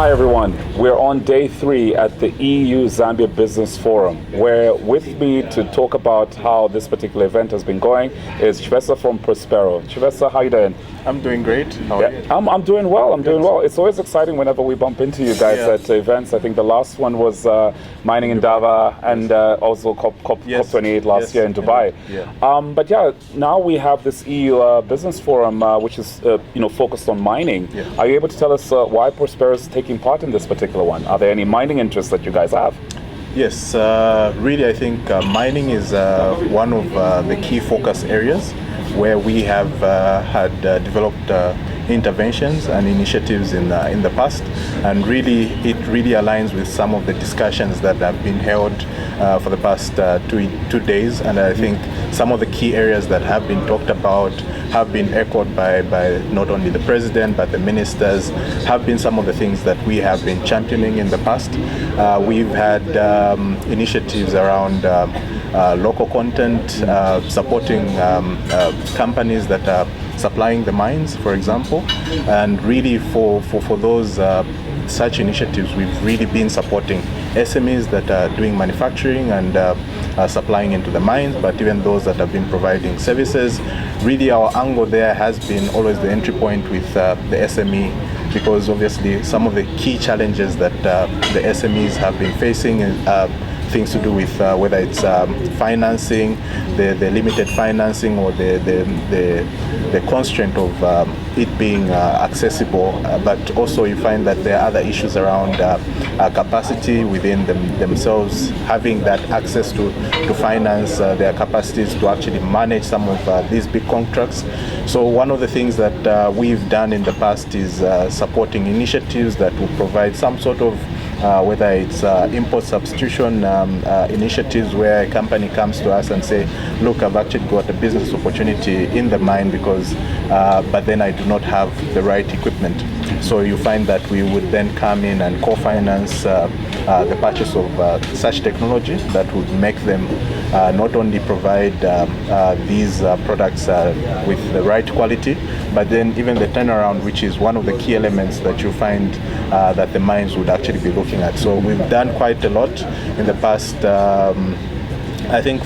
Hi everyone, we're on day 3 at the EUZBF Business Forum, where with me to talk about how this particular event has been going is Chibesa from Prospero. Chibesa, how you doing? I'm doing great. How are you? I'm doing well. Doing well. It's always exciting whenever we bump into you guys at events. I think the last one was mining in Dava and also COP28 last year in Dubai. But yeah, now we have this EU Business Forum, which is focused on mining. Are you able to tell us why Prospero is taking part in this particular one? Are there any mining interests that you guys have? Yes, really I think mining is one of the key focus areas where we have had developed interventions and initiatives in the past, and it really aligns with some of the discussions that have been held for the past 2 days. And I think some of the key areas that have been talked about have been echoed by not only the president but the ministers, have been some of the things that we have been championing in the past. We've had initiatives around local content, supporting companies that are supplying the mines, for example, and really for those such initiatives, we've really been supporting SMEs that are doing manufacturing and supplying into the mines, but even those that have been providing services. Really our angle there has been always the entry point with the SME, because obviously some of the key challenges that the SMEs have been facing things to do with whether it's financing, the limited financing, or the constraint of it being accessible, but also you find that there are other issues around capacity within themselves, having that access to finance, their capacities to actually manage some of these big contracts. So one of the things that we've done in the past is supporting initiatives that will provide some sort of whether it's import substitution initiatives, where a company comes to us and say, look, I've actually got a business opportunity in the mine because but then I do not have the right equipment. So you find that we would then come in and co-finance the purchase of such technology that would make them not only provide these products with the right quality, but then even the turnaround, which is one of the key elements that you find that the mines would actually be looking at. So we've done quite a lot in the past, I think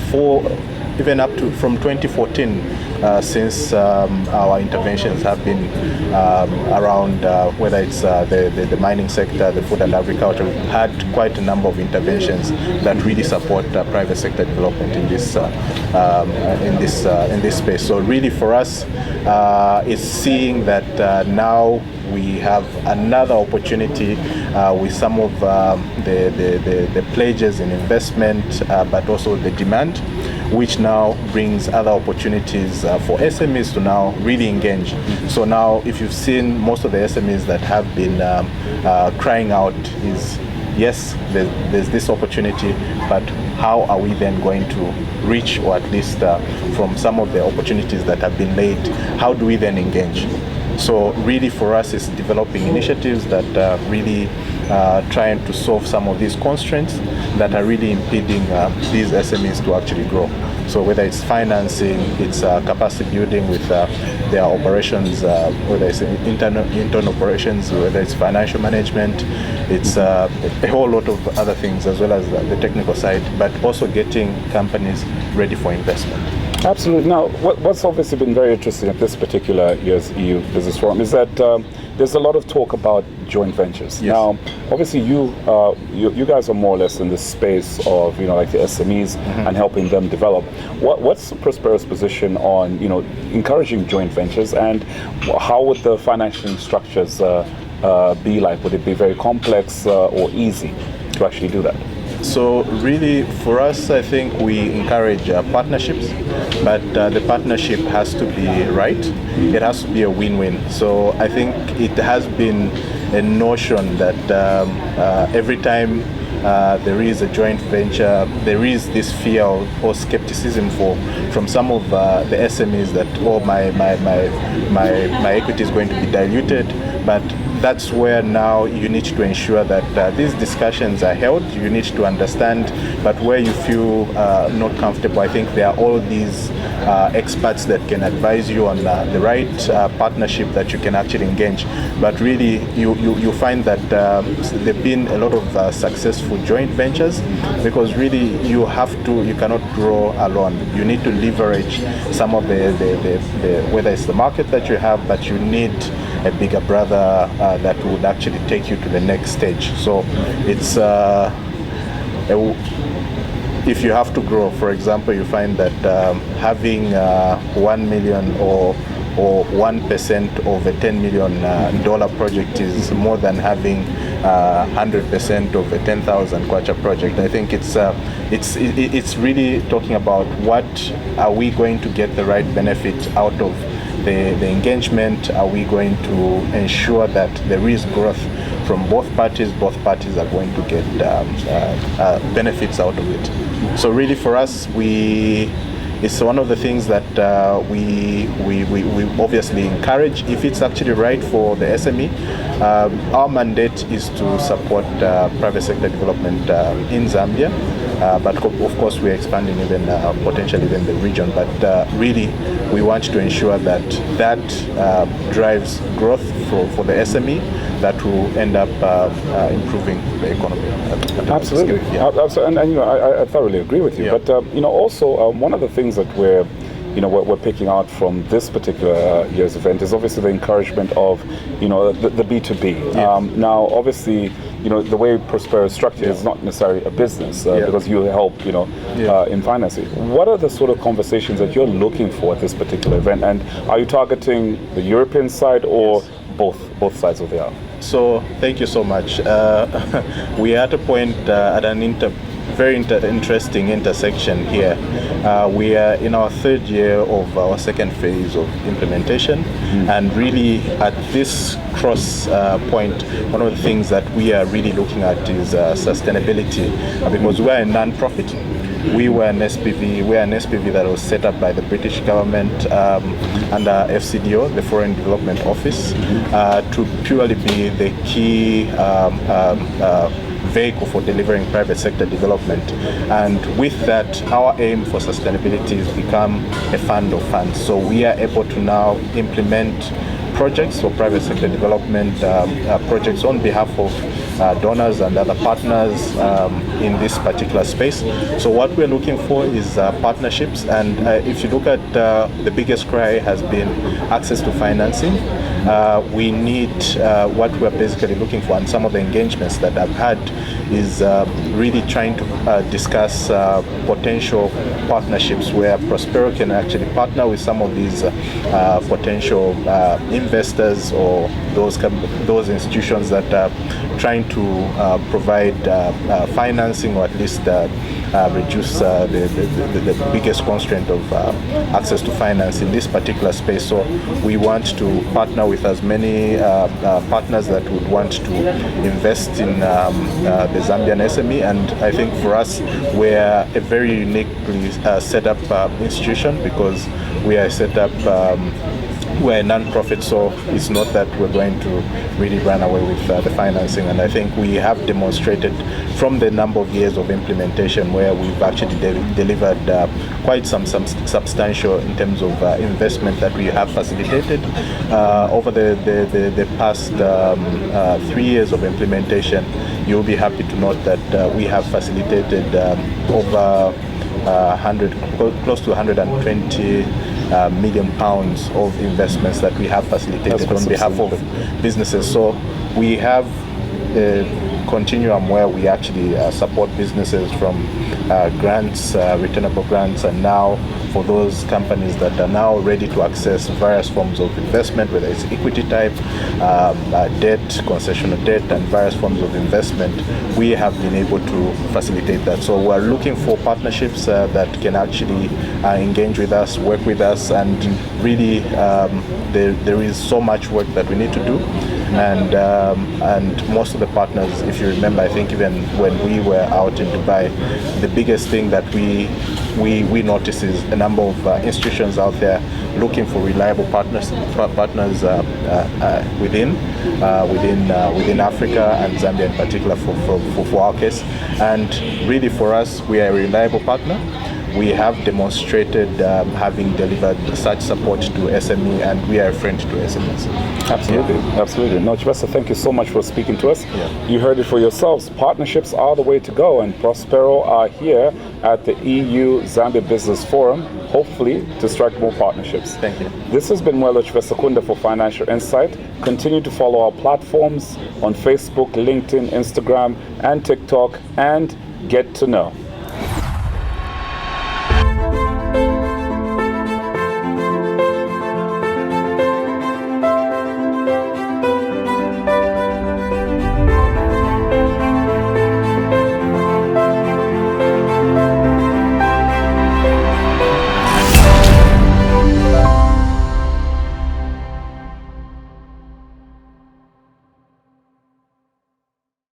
even up to from 2014, since our interventions have been around whether it's the mining sector, the food and agriculture. We've had quite a number of interventions that really support private sector development in this space. So really for us, is seeing that now we have another opportunity with some of the pledges in investment, but also the demand, which now brings other opportunities for SMEs to now really engage. So now, if you've seen most of the SMEs that have been crying out is, yes, there's this opportunity, but how are we then going to reach, or at least from some of the opportunities that have been laid, how do we then engage? So really for us, it's developing initiatives that really trying to solve some of these constraints that are really impeding these SMEs to actually grow. So whether it's financing, it's capacity building with their operations, whether it's internal operations, whether it's financial management, it's a whole lot of other things, as well as the technical side, but also getting companies ready for investment. Absolutely. Now, what's obviously been very interesting at this particular year's EU Business Forum is that there's a lot of talk about joint ventures. Yes. Now, obviously, you guys are more or less in the space of like the SMEs and helping them develop. What's Prospero's position on encouraging joint ventures, and how would the financial structures be like? Would it be very complex or easy to actually do that? So really for us, I think we encourage partnerships, but the partnership has to be right. It has to be a win-win. So I think it has been a notion that every time there is a joint venture, there is this fear or skepticism from some of the SMEs that my equity is going to be diluted, but that's where now you need to ensure that these discussions are held. You need to understand, but where you feel not comfortable, I think there are all these experts that can advise you on the right partnership that you can actually engage. But really, you find that there have been a lot of successful joint ventures, because really you cannot grow alone. You need to leverage some of the whether it's the market that you have, but you need a bigger brother that would actually take you to the next stage. So it's if you have to grow, for example, you find that having 1 million or 1% of a $10 million project is more than having 100% of a 10,000 kwacha project. I think it's really talking about what are we going to get the right benefit out of the engagement. Are we going to ensure that there is growth from both parties are going to get benefits out of it. So really for us, it's one of the things that we obviously encourage if it's actually right for the SME. Our mandate is to support private sector development in Zambia, but of course we're expanding even potentially even the region. But really, we want to ensure that drives growth for the SME that will end up improving the economy. Absolutely, yeah. Absolutely. And I thoroughly agree with you. Yeah. But also one of the things that we're picking out from this particular year's event is obviously the encouragement of the B2B. Yeah. Now, obviously, the way Prospero is structured is not necessarily a business because you help in financing. What are the sort of conversations that you're looking for at this particular event, and are you targeting the European side or both sides of the aisle? So thank you so much. We are at a point at an very interesting intersection here. We are in our third year of our second phase of implementation, and really at this cross point, one of the things that we are really looking at is sustainability, because we are a non-profit. We were an SPV. We are an SPV that was set up by the British government under FCDO, the Foreign Development Office, to purely be the key vehicle for delivering private sector development. And with that, our aim for sustainability has become a fund of funds. So we are able to now implement projects for private sector development, projects on behalf of donors and other partners in this particular space. So what we're looking for is partnerships, and if you look at the biggest cry has been access to financing. We need what we're basically looking for, and some of the engagements that I've had is really trying to discuss potential partnerships where Prospero can actually partner with some of these potential investors or those institutions that are trying to provide financing, or at least reduce the biggest constraint of access to finance in this particular space. So we want to partner with as many partners that would want to invest in the Zambian SME, and I think for us we're a very uniquely set up institution, because we are set up we're a non-profit, so it's not that we're going to really run away with the financing. And I think we have demonstrated from the number of years of implementation where we've actually delivered quite some substantial in terms of investment that we have facilitated over the past 3 years of implementation. You'll be happy to note that we have facilitated over close to 120 million pounds of investments that we have facilitated on behalf of businesses. So we have a continuum where we actually support businesses from grants, returnable grants, and now for those companies that are now ready to access various forms of investment, whether it's equity type, debt, concessional debt, and various forms of investment, we have been able to facilitate that. So we're looking for partnerships that can actually engage with us, work with us, and really there is so much work that we need to do. And most of the partners, if you remember, I think even when we were out in Dubai, the biggest thing that we we notice is a number of institutions out there looking for reliable partners within Africa and Zambia in particular for our case. And really for us, we are a reliable partner. We have demonstrated having delivered such support to SME, and we are a friend to SMEs. Absolutely. No, Chibesa, thank you so much for speaking to us. Yeah. You heard it for yourselves. Partnerships are the way to go, and Prospero are here at the EUZBF Business Forum, hopefully to strike more partnerships. Thank you. This has been Mwelwa Chibesa for Financial Insight. Continue to follow our platforms on Facebook, LinkedIn, Instagram, and TikTok, and get to know.